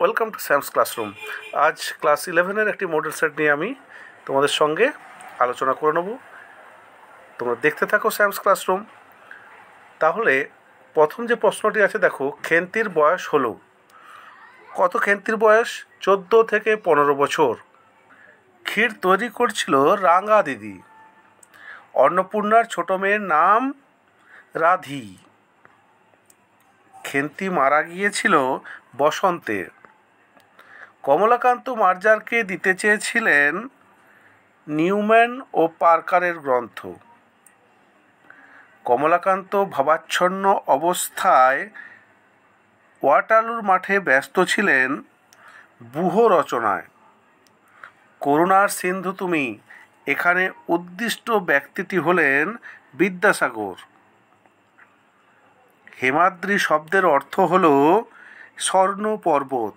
Welcome to Sam's classroom. আজ class 11-এর একটি model set নিয়ে আমি তোমাদের সঙ্গে আলোচনা করে নেব। তোমরা দেখতে থাকো স্যামস ক্লাসরুম। তাহলে প্রথম যে প্রশ্নটি আছে দেখো, খেন্তির বয়স হলো কত? খেন্তির বয়স 14 থেকে 15 বছর। ক্ষীর তৈরি করছিল রাঙা দিদি। অন্নপূর্ণার ছোট মেয়ের নাম রাধি। খেন্তি মারা গিয়েছিল বসন্তে। কমলাকান্ত মার্জারকে দিতে চেয়েছিলেন নিউম্যান ও পার্কারের গ্রন্থ। কমলাকান্ত ভাবাচ্ছন্ন অবস্থায় ওয়াটারলুর মাঠে ব্যস্ত ছিলেন ব্যূহ রচনায়। করুণার সিন্ধু তুমি, এখানে উদ্দিষ্ট ব্যক্তিটি হলেন বিদ্যাসাগর। হেমাদ্রি শব্দের অর্থ হল স্বর্ণ পর্বত।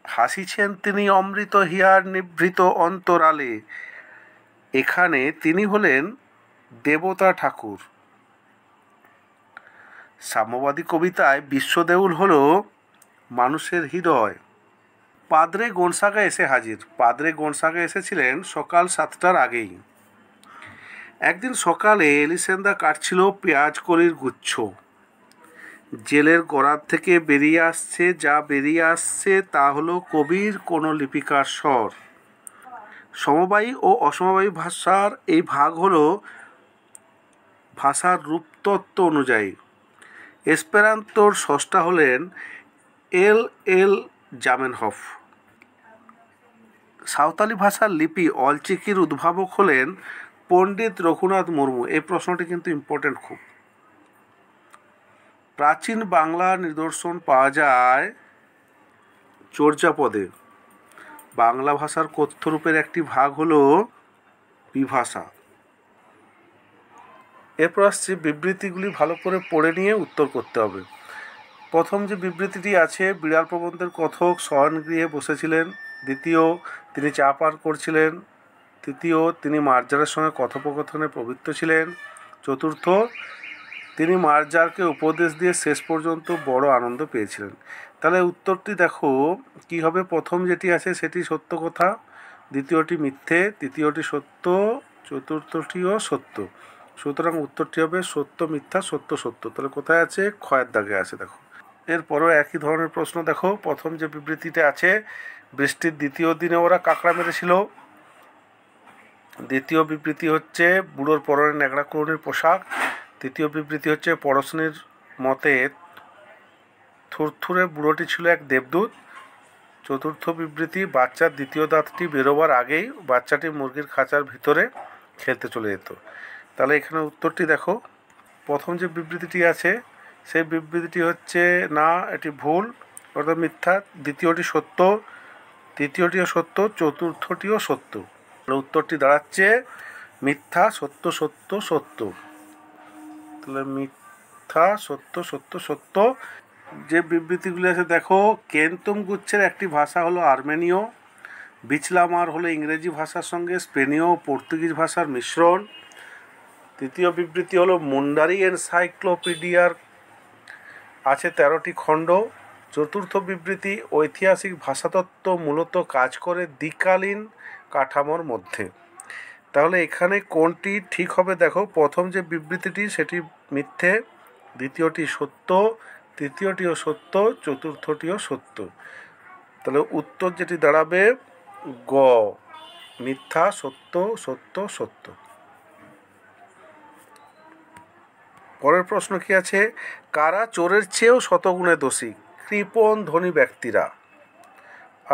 হাসিছেন তিনি অমৃত হিয়ার নিভৃত অন্তরালে। এখানে তিনি হলেন দেবতা ঠাকুর। সাম্যবাদী কবিতায় বিশ্বদেউল হল মানুষের হৃদয়। পাদ্রে গনসাগা এসে হাজির। পাদ্রে গনসাগা এসেছিলেন সকাল 7টার আগেই। একদিন সকালে এলিসেন্দা কাটছিল পেঁয়াজ কলির গুচ্ছ। জেলের গড়ার থেকে বেরিয়ে আসছে তা হলো কবির কোনো লিপিকার স্বর। সমবায়ী ও অসমবায়ী ভাষার এই ভাগ হলো ভাষার রূপতত্ত্ব অনুযায়ী। এসপেরান্তোর স্রষ্টা হলেন এল জামেনহফ। সাঁওতালি ভাষার লিপি অলচিকির উদ্ভাবক হলেন পণ্ডিত রঘুনাথ মুর্মু। এই প্রশ্নটি কিন্তু ইম্পর্টেন্ট খুব। প্রাচীন বাংলার নিদর্শন পাওয়া যায় চর্যাপদে। বাংলা ভাষার কথ্যরূপের একটি ভাগ হলো বিভাষা। এরপর আসছে বিবৃতিগুলি ভালো করে পড়ে নিয়ে উত্তর করতে হবে। প্রথম যে বিবৃতিটি আছে, বিড়াল প্রবন্ধের কথক শয়নগৃহে বসেছিলেন। দ্বিতীয়, তিনি চা পান করছিলেন। তৃতীয়, তিনি মার্জারের সঙ্গে কথোপকথনে প্রবৃত্ত ছিলেন। চতুর্থ, তিনি মার্জারকে উপদেশ দিয়ে শেষ পর্যন্ত বড় আনন্দ পেয়েছিলেন। তাহলে উত্তরটি দেখো কি হবে। প্রথম যেটি আছে সেটি সত্য কথা, দ্বিতীয়টি মিথ্যে, তৃতীয়টি সত্য, চতুর্থটিও সত্য। সুতরাং উত্তরটি হবে সত্য মিথ্যা সত্য সত্য। তাহলে কোথায় আছে? ক্ষয়ের দাগে আছে। দেখো এরপরও একই ধরনের প্রশ্ন। দেখো প্রথম যে বিবৃতিটা আছে, বৃষ্টির দ্বিতীয় দিনে ওরা কাঁকড়া মেরেছিল। দ্বিতীয় বিবৃতি হচ্ছে বুড়োর পরনে ন্যাকড়া কুড়ুনির পোশাক। তৃতীয় বিবৃতি হচ্ছে পড়শনির মতে থুরথুরে বুড়োটি ছিল এক দেবদূত। চতুর্থ বিবৃতি, বাচ্চার দ্বিতীয় দাঁতটি বেরোবার আগেই বাচ্চাটি মুরগির খাঁচার ভিতরে খেলতে চলে যেত। তাহলে এখানে উত্তরটি দেখো, প্রথম যে বিবৃতিটি আছে সেই বিবৃতিটি হচ্ছে না, এটি ভুল অর্থাৎ মিথ্যা। দ্বিতীয়টি সত্য, তৃতীয়টিও সত্য, চতুর্থটিও সত্য। তাহলে উত্তরটি দাঁড়াচ্ছে মিথ্যা সত্য সত্য সত্য। তাহলে মিথ্যা সত্য সত্য সত্য। যে বিবৃতিগুলি আছে দেখো, কেন্তুম গুচ্ছের একটি ভাষা হলো আর্মেনীয়। বিচলামার হলো ইংরেজি ভাষার সঙ্গে স্পেনীয় ও পর্তুগিজ ভাষার মিশ্রণ। তৃতীয় বিবৃতি হলো মুন্ডারি এনসাইক্লোপিডিয়ার আছে 13টি খণ্ড। চতুর্থ বিবৃতি, ঐতিহাসিক ভাষাতত্ত্ব মূলত কাজ করে দ্বিকালীন কাঠামোর মধ্যে। তাহলে এখানে কোনটি ঠিক হবে? দেখো প্রথম যে বিবৃতিটি সেটি মিথ্যে, দ্বিতীয়টি সত্য, তৃতীয়টিও সত্য, চতুর্থটিও সত্য। তাহলে উত্তর যেটি দাঁড়াবে গ, মিথ্যা সত্য সত্য সত্য। পরের প্রশ্ন কি আছে, কারা চোরের চেয়েও শতগুণে দোষী? কৃপণ ধনী ব্যক্তিরা।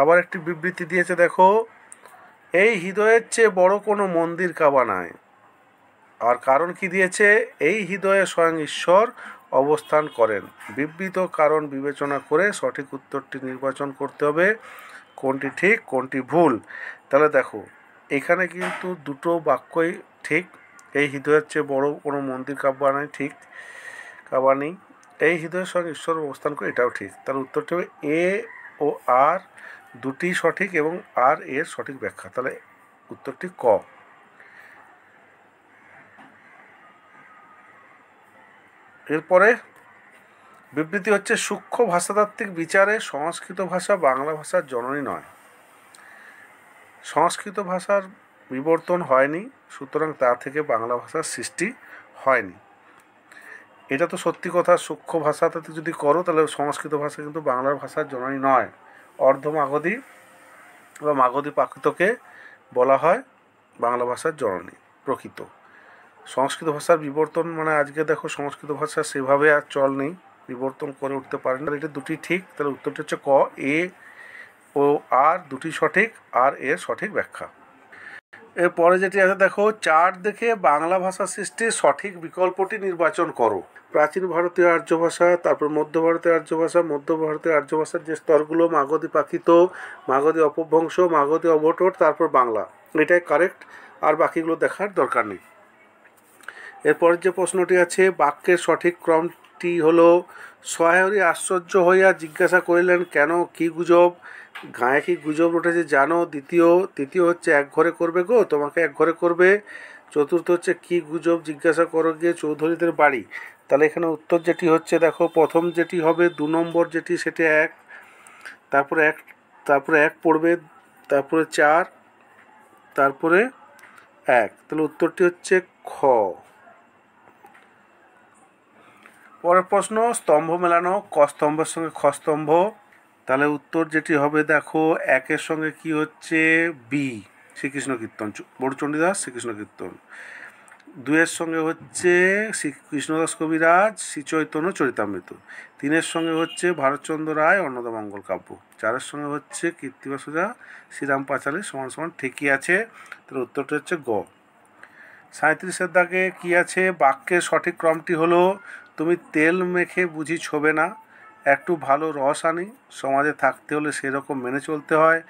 আবার একটি বিবৃতি দিয়েছে দেখো, এই হৃদয়ের চেয়ে বড় কোনো মন্দির কাবা নাই। আর কারণ কি দিয়েছে, এই হৃদয়ে স্বয়ং ঈশ্বর অবস্থান করেন। বিবৃত কারণ বিবেচনা করে সঠিক উত্তরটি নির্বাচন করতে হবে, কোনটি ঠিক কোনটি ভুল। তাহলে দেখো এখানে কিন্তু দুটো বাক্যই ঠিক। এই হৃদয়ের চেয়ে বড় কোনো মন্দির কাবা নাই, ঠিক কাবা নেই। এই হৃদয়ের সঙ্গে ঈশ্বর অবস্থান করে, এটাও ঠিক। তাহলে উত্তরটি হবে এ ও আর দুটি সঠিক এবং আর এর সঠিক ব্যাখ্যা। তাহলে উত্তরটি ক। এরপরে বিবৃতি হচ্ছে সূক্ষ্ম ভাষাতাত্ত্বিক বিচারে সংস্কৃত ভাষা বাংলা ভাষার জননী নয়। সংস্কৃত ভাষার বিবর্তন হয়নি, সুতরাং তা থেকে বাংলা ভাষার সৃষ্টি হয়নি। এটা তো সত্যি কথা। সূক্ষ্ম ভাষাতে যদি করো তাহলে সংস্কৃত ভাষা কিন্তু বাংলার ভাষার জননী নয়। অর্ধমাগধী বা মাগধী প্রাকৃতকে বলা হয় বাংলা ভাষার জননী প্রকৃত। সংস্কৃত ভাষার বিবর্তন মানে আজকে দেখো সংস্কৃত ভাষা সেভাবে আর চল নেই, বিবর্তন করে উঠতে পারেন না। এটা দুটি ঠিক, তাহলে উত্তরটি হচ্ছে ক, এ ও আর দুটি সঠিক, আর এর সঠিক ব্যাখ্যা। এরপরে যেটি আছে দেখো, চার্ট দেখে বাংলা ভাষা সৃষ্টির সঠিক বিকল্পটি নির্বাচন করো। প্রাচীন ভারতীয় আর্য ভাষা, তারপর মধ্য ভারতীয় আর্য ভাষা, মধ্য ভারতীয় আর্য ভাষার যে স্তরগুলো, মাগধী প্রাকৃত, মাগধী অপভ্রংশ, মাগধী অবটর, তারপর বাংলা, এটাই কারেক্ট, আর বাকিগুলো দেখার দরকার নেই। এরপরের যে প্রশ্নটি আছে, বাক্যের সঠিক ক্রমটি হলো, সহায়রী আশ্চর্য হইয়া জিজ্ঞাসা করিলেন, কেন, কি গুজব, গায়ে কি গুজব উঠেছে জানো। তৃতীয় হচ্ছে এক ঘরে করবে গো, তোমাকে এক ঘরে করবে। চতুর্থ হচ্ছে কি গুজব জিজ্ঞাসা করো গিয়ে চৌধুরীদের বাড়ি। তাহলে এখানে উত্তর যেটি হচ্ছে দেখো, প্রথম যেটি হবে 2 নম্বর যেটি, সেটি এক, তারপরে এক পড়বে, তারপরে 4, তারপরে 1। তাহলে উত্তরটি হচ্ছে খ। পরের প্রশ্ন, স্তম্ভ মেলানো, ক স্তম্ভের সঙ্গে খ স্তম্ভ। তাহলে উত্তর যেটি হবে দেখো, 1-এর সঙ্গে কি হচ্ছে বি, শ্রীকৃষ্ণ কীর্তন, বড় চণ্ডীদাস শ্রীকৃষ্ণ কীর্তন। 2-এর সঙ্গে হচ্ছে কৃষ্ণদাস কবিরাজ শ্রীচৈতন্য চরিতামৃত। 3-এর সঙ্গে হচ্ছে ভারতচন্দ্র রায় অন্নদামঙ্গল কাব্য। 4-এর সঙ্গে হচ্ছে কীর্তিবাসুদা শ্রীরাম পাঁচালী = ঠিকই আছে। তাহলে উত্তরটা হচ্ছে গ। 37-এর দাগে কি আছে, বাক্যের সঠিক ক্রমটি হলো, তুমি তেল মেখে বুঝি ছোবে না, একটু ভালো রস আনি, সমাজে থাকতে হলে সেরকম মেনে চলতে হয়,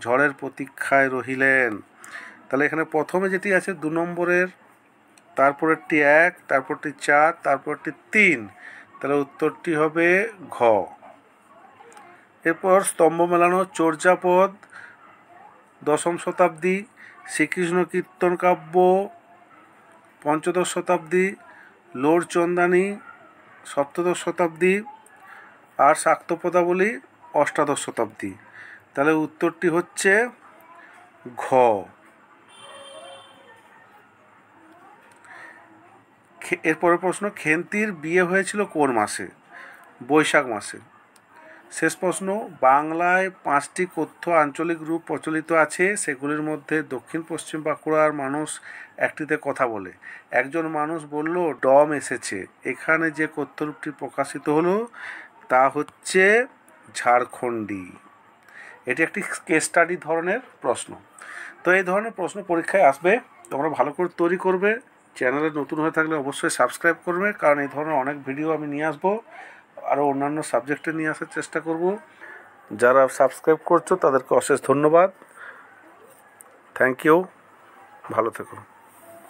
ঝড়ের প্রতীক্ষায় রহিলেন। তাহলে এখানে প্রথমে যেটি আছে 2 নম্বরের, তারপরেরটি 1, তারপরটি 4, তারপরটি 3, তাহলে উত্তরটি হবে ঘ। এরপর স্তম্ভ মেলানো, চর্যাপদ 10ম শতাব্দী, শ্রীকৃষ্ণ কীর্তন কাব্য পঞ্চদশ শতাব্দী, লোরচন্দানী সপ্তদশ শতাব্দী, আর শাক্ত পদাবলী 8ম শতাব্দী। তাহলে উত্তরটি হচ্ছে ঘ। এরপরের প্রশ্ন, খেন্তির বিয়ে হয়েছিল কোন মাসে। বৈশাখ মাসে। শেষ প্রশ্ন, বাংলায় 5টি কথ্য আঞ্চলিক রূপ প্রচলিত আছে, সেগুলির মধ্যে দক্ষিণ পশ্চিম বাঁকুড়ার মানুষ একটিতে কথা বলে। একজন মানুষ বলল ডম এসেছে। এখানে যে কথ্য রূপটি প্রকাশিত হলো তা হচ্ছে ঝাড়খণ্ডী। এটি একটি কেস স্টাডি ধরনের প্রশ্ন। তো এই ধরনের প্রশ্ন পরীক্ষায় আসবে, তোমরা ভালো করে তৈরি করবে। চ্যানেলে নতুন হয়ে থাকলে অবশ্যই সাবস্ক্রাইব করবে, কারণ এই ধরনের অনেক ভিডিও আমি নিয়ে আসবো, আরও অন্যান্য সাবজেক্টে নিয়ে আসার চেষ্টা করব। যারা সাবস্ক্রাইব করছো তাদেরকে অশেষ ধন্যবাদ। থ্যাংক ইউ, ভালো থেকো।